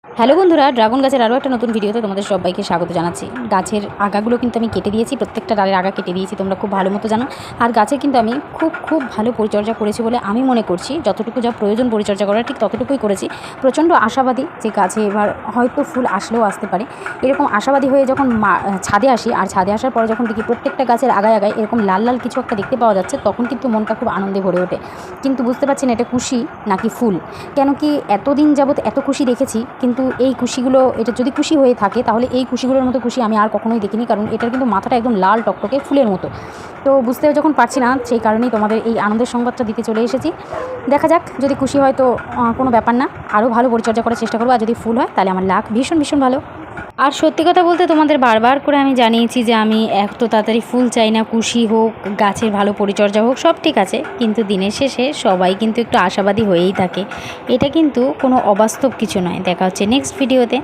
Hello বন্ধুরা, dragon গাছের আরও একটা নতুন ভিডিওতে তোমাদের সবাইকে স্বাগত জানাচ্ছি। গাছের আগাগুলো কিন্তু আমি কেটে দিয়েছি, প্রত্যেকটা ডালের আগা কেটে দিয়েছি, তোমরা খুব ভালো মতো জানো। আর গাছের কিন্তু আমি খুব ভালো পরিচর্যা করেছি বলে আমি মনে করছি। যতটুকু যা প্রয়োজন পরিচর্যা করার ঠিক ততটুকুই করেছি। প্রচণ্ড আশাবাদী যে গাছে এবার হয়তো ফুল আসলেও আসতে পারে, এরকম আশাবাদী হয়ে যখন ছাদে আসি, আর ছাদে আসার পর যখন দেখি প্রত্যেকটা গাছের আগায় আগায় এরকম লাল লাল কিছু একটা দেখতে পাওয়া যাচ্ছে, তখন কিন্তু মনটা খুব আনন্দে ভরে ওঠে। কিন্তু বুঝতে পারছি না এটা খুশি নাকি ফুল। কেন কি এতদিন যাবৎ এত খুশি দেখেছি, কিন্তু এই খুশিগুলো, এটা যদি খুশি হয়ে থাকে তাহলে এই খুশিগুলোর মতো খুশি আমি আর কখনোই দেখিনি। কারণ এটার কিন্তু মাথাটা একদম লাল টকটকে ফুলের মতো। তো বুঝতেও যখন পারছি না, সেই কারণেই তোমাদের এই আনন্দের সংবাদটা দিতে চলে এসেছি। দেখা যাক, যদি খুশি হয় তো কোনো ব্যাপার না, আরও ভালো পরিচর্যা করার চেষ্টা করবো। আর যদি ফুল হয় তাহলে আমার লাখ ভীষণ ভালো। আর সত্যি কথা বলতে তোমাদের বারবার করে আমি জানিয়েছি যে আমি এত তাড়াতাড়ি ফুল চাই না, খুশি হোক, গাছের ভালো পরিচর্যা হোক, সব ঠিক আছে, কিন্তু দিনের শেষে সবাই কিন্তু একটু আশাবাদী হয়েই থাকে। এটা কিন্তু কোনো অবাস্তব কিছু নয়। দেখা হচ্ছে নেক্সট ভিডিওতে।